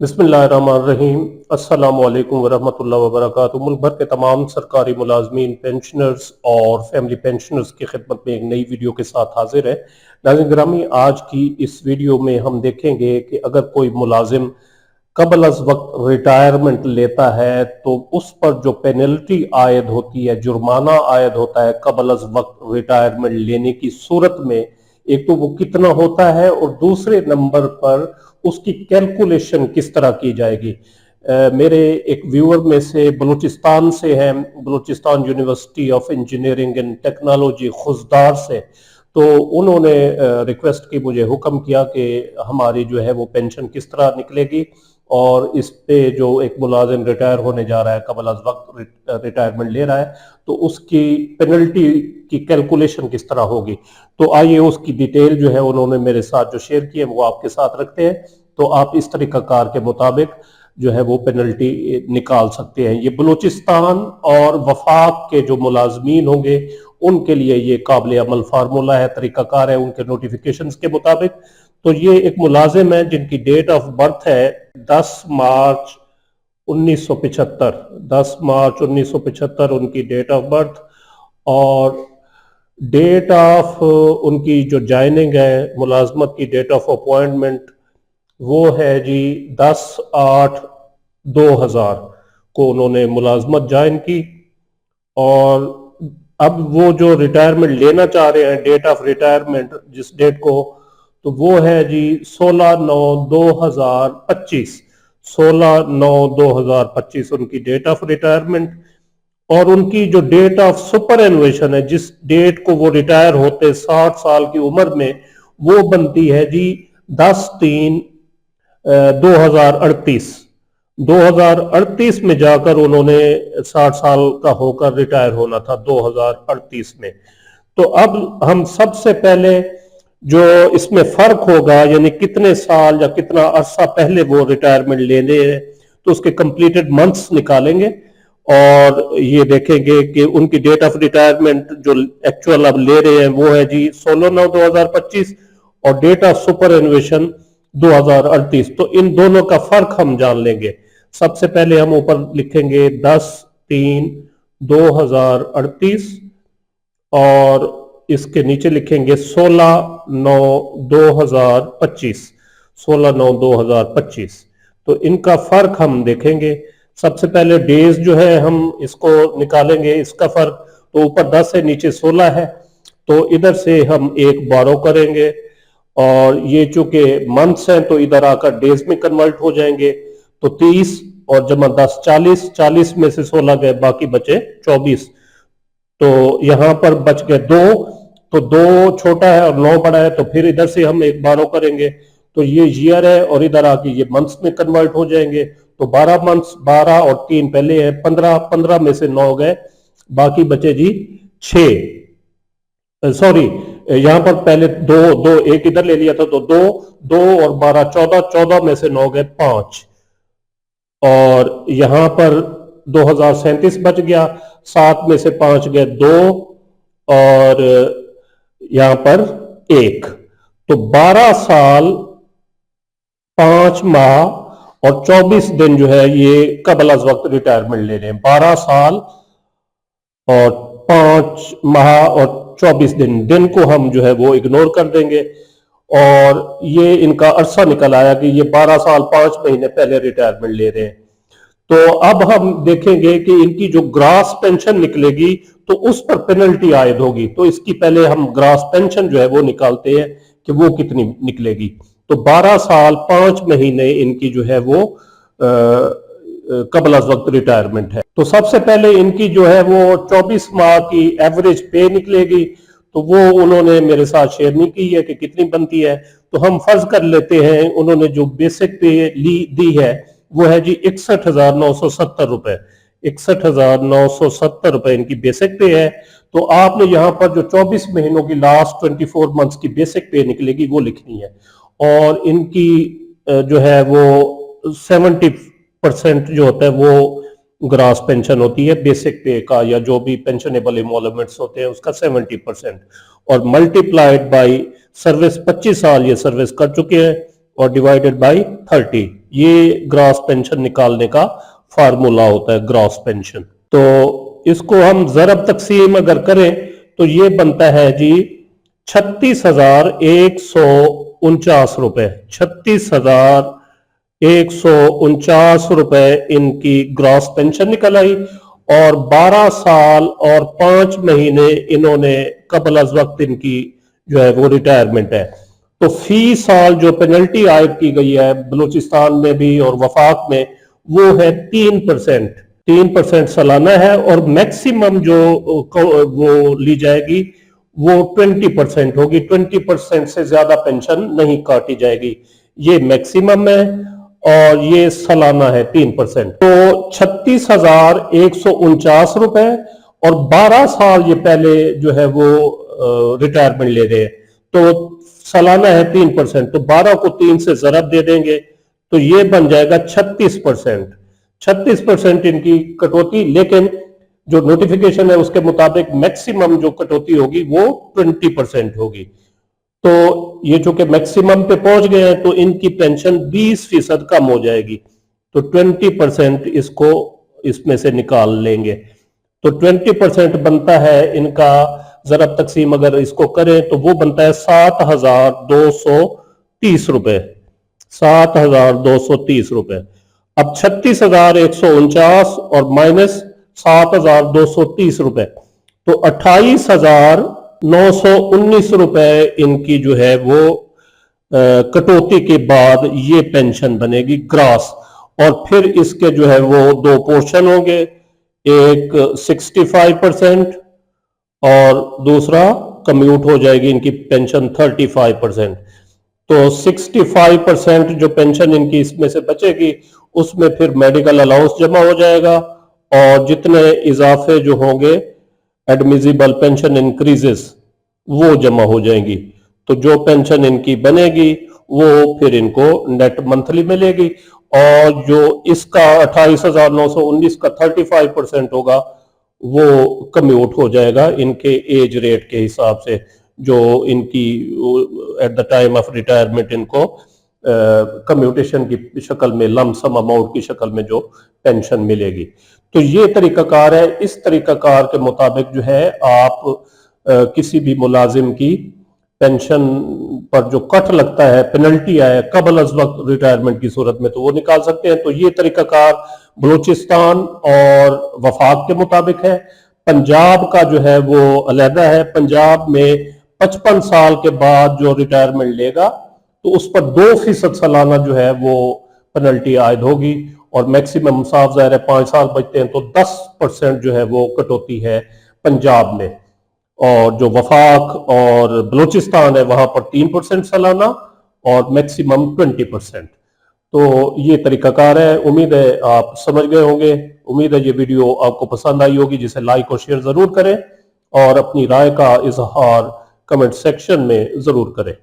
बिस्मिल्लाहिर्रहमानिर्रहीम। अस्सलामु अलैकुम वरहमतुल्लाहि वबरकातुहू। मुल्क भर के तमाम सरकारी मुलाजमीन, पेंशनर्स और फैमिली पेंशनर्स की खिदमत में एक नई वीडियो के साथ हाजिर है। नाज़रीन गिरामी, आज की इस वीडियो में हम देखेंगे कि अगर कोई मुलाजिम कबल अज वक्त रिटायरमेंट लेता है तो उस पर जो पेनल्टी आयद होती है, जुर्माना आयद होता है कबल अज वक्त रिटायरमेंट लेने की सूरत में, एक तो वो कितना होता है और दूसरे नंबर पर उसकी कैलकुलेशन किस तरह की जाएगी। मेरे एक व्यूअर में से बलूचिस्तान से हैं, Balochistan university of engineering and technology Khuzdar से। तो उन्होंने रिक्वेस्ट की, मुझे हुक्म किया कि हमारी जो है वो पेंशन किस तरह निकलेगी और इस पे जो एक मुलाजिम रिटायर होने जा रहा है, कबल अज वक्त रिटायरमेंट ले रहा है, तो उसकी पेनल्टी की कैलकुलेशन किस तरह होगी। तो आइए उसकी डिटेल जो है उन्होंने मेरे साथ जो शेयर की है वो आपके साथ रखते हैं, तो आप इस तरीकाकार के मुताबिक जो है वो पेनल्टी निकाल सकते हैं। ये बलूचिस्तान और वफाक के जो मुलाजमीन होंगे उनके लिए ये काबिल अमल फार्मूला है, तरीकाकार है उनके नोटिफिकेशंस के मुताबिक। तो ये एक मुलाजिम है जिनकी डेट ऑफ बर्थ है 10 मार्च 1975। 10 मार्च 1975 उनकी डेट ऑफ बर्थ, और डेट ऑफ उनकी जो ज्वाइनिंग है, मुलाजमत की डेट ऑफ अपॉइंटमेंट, वो है जी 10/8/2000 को उन्होंने मुलाजमत ज्वाइन की। और अब वो जो रिटायरमेंट लेना चाह रहे हैं, डेट ऑफ रिटायरमेंट जिस डेट को, तो वो है जी 16/9/2025। 16/9/2025 उनकी डेट ऑफ रिटायरमेंट। और उनकी जो डेट ऑफ सुपर एनुएशन है, जिस डेट को वो रिटायर होते 60 साल की उम्र में, वो बनती है जी 10/3/2038। 2038 में जाकर उन्होंने 60 साल का होकर रिटायर होना था, 2038 में। तो अब हम सबसे पहले जो इसमें फर्क होगा, यानी कितने साल या कितना अरसा पहले वो रिटायरमेंट लेने हैं, तो उसके कंप्लीटेड मंथ्स निकालेंगे और ये देखेंगे कि उनकी डेट ऑफ रिटायरमेंट जो एक्चुअल अब ले रहे हैं वो है जी 16/9/2025 और डेट ऑफ सुपर एनुएशन 2038। तो इन दोनों का फर्क हम जान लेंगे। सबसे पहले हम ऊपर लिखेंगे 10/3/2038 और इसके नीचे लिखेंगे 16/9/2025। 16/9/2025। तो इनका फर्क हम देखेंगे। सबसे पहले डेज जो है हम इसको निकालेंगे, इसका फर्क। तो ऊपर 10 है, नीचे 16 है, तो इधर से हम एक बारो करेंगे और ये चूंकि मंथ्स हैं तो इधर आकर डेज में कन्वर्ट हो जाएंगे। तो 30 और जमा 10 40, 40 में से 16 गए, बाकी बचे 24। तो यहां पर बच गए 2, तो 2 छोटा है और 9 बड़ा है, तो फिर इधर से हम एक बारो करेंगे, तो ये ईयर है और इधर आके ये मंथ्स में कन्वर्ट हो जाएंगे। तो 12 मंथ्स, 12 और 3 पहले है, 15, 15 में से 9 गए, बाकी बचे जी 6। सॉरी, यहां पर पहले 2 2 एक इधर ले लिया था, तो 2 2 और 12 14, 14 में से 9 गए 5, और यहां पर 2037 बच गया, 7 में से 5 गए 2 और यहां पर 1। तो 12 साल 5 माह और 24 दिन जो है ये कबल अज वक्त रिटायरमेंट ले रहे हैं। 12 साल और 5 माह और 24 दिन, दिन को हम जो है वो इग्नोर कर देंगे और ये इनका अरसा निकल आया कि ये 12 साल 5 महीने पहले रिटायरमेंट ले रहे हैं। तो अब हम देखेंगे कि इनकी जो ग्रास पेंशन निकलेगी तो उस पर पेनल्टी आयद होगी। तो इसकी पहले हम ग्रास पेंशन जो है वो निकालते हैं कि वो कितनी निकलेगी। तो 12 साल 5 महीने इनकी जो है वो कबल अज वक्त रिटायरमेंट है। तो सबसे पहले इनकी जो है वो 24 माह की एवरेज पे निकलेगी, तो वो उन्होंने मेरे साथ शेयर नहीं की है कि कितनी बनती है। तो हम फर्ज कर लेते हैं उन्होंने जो बेसिक पे दी है वो है जी 61,970 रुपए। 61,970 रुपए इनकी बेसिक पे है। तो आपने यहां पर जो 24 महीनों की लास्ट 24 मंथ्स की बेसिक पे निकलेगी वो लिखनी है, और इनकी जो है वो 70% जो होता है वो ग्रास पेंशन होती है बेसिक पे का, या जो भी पेंशनेबल इमोलमेंट्स होते हैं उसका 70%, और मल्टीप्लाइड बाई सर्विस, 25 साल ये सर्विस कर चुके हैं और डिवाइडेड बाय 30, ये ग्रॉस पेंशन निकालने का फार्मूला होता है, ग्रॉस पेंशन। तो इसको हम ज़रब तकसीम अगर करें तो ये बनता है जी 36,149 रुपए। 36,149 इनकी ग्रॉस पेंशन निकल आई, और 12 साल और 5 महीने इन्होंने कबल अज वक्त इनकी जो है वो रिटायरमेंट है। तो फी साल जो पेनल्टी आयद की गई है बलूचिस्तान में भी और वफाक में, वो है 3%। 3% सालाना है, और मैक्सिमम जो वो ली जाएगी वो 20% होगी। 20% से ज्यादा पेंशन नहीं काटी जाएगी, ये मैक्सिमम है, और ये सालाना है 3%। तो 36,149 रुपए, और 12 साल ये पहले जो है वो रिटायरमेंट ले रहे हैं, तो सालाना है 3%, तो 12 को 3 से जरब दे देंगे तो ये बन जाएगा 36%। 36% इनकी कटौती, लेकिन जो नोटिफिकेशन है उसके मुताबिक मैक्सिमम जो कटौती होगी वो 20% होगी। तो ये चूंकि मैक्सिमम पे पहुंच गए हैं तो इनकी पेंशन 20% कम हो जाएगी, तो 20% इसको इसमें से निकाल लेंगे। तो 20% बनता है इनका, जरब तकसीम अगर इसको करें तो वो बनता है 7,230 रुपए। 7,230 रुपए। अब 36,149 और माइनस 7,230 रुपए, तो 28,919 रुपए इनकी जो है वो कटौती के बाद ये पेंशन बनेगी ग्रास। और फिर इसके जो है वो दो पोर्शन होंगे, एक 65% और दूसरा कम्यूट हो जाएगी इनकी पेंशन 35%। तो 65% जो पेंशन इनकी इसमें से बचेगी उसमें फिर मेडिकल अलाउंस जमा हो जाएगा, और जितने इजाफे जो होंगे एडमिजिबल पेंशन इंक्रीजेस वो जमा हो जाएंगी। तो जो पेंशन इनकी बनेगी वो फिर इनको नेट मंथली मिलेगी, और जो इसका 28,919 का 35% होगा वो कम्यूट हो जाएगा इनके एज रेट के हिसाब से, जो इनकी at the time of retirement इनको कम्यूटेशन की शक्ल में, लमसम अमाउंट की शक्ल में जो पेंशन मिलेगी। तो ये तरीकाकार है। इस तरीकाकार के मुताबिक जो है आप किसी भी मुलाजिम की पेंशन पर जो कट लगता है, पेनल्टी आए कबल अज वक्त रिटायरमेंट की सूरत में, तो वो निकाल सकते हैं। तो ये तरीकाकार बलूचिस्तान और वफाक के मुताबिक है। पंजाब का जो है वो अलहदा है। पंजाब में 55 साल के बाद जो रिटायरमेंट लेगा तो उस पर 2% सालाना जो है वो पेनल्टी आयद होगी, और मैक्सिमम साफ जाहिर है 5 साल बचते हैं तो 10% जो है वो कटौती है पंजाब में। और जो वफाक और बलूचिस्तान है वहां पर 3% सालाना और मैक्सिमम 20%। तो ये तरीकाकार है। उम्मीद है आप समझ गए होंगे। उम्मीद है ये वीडियो आपको पसंद आई होगी, जिसे लाइक और शेयर जरूर करें, और अपनी राय का इजहार कमेंट सेक्शन में जरूर करें।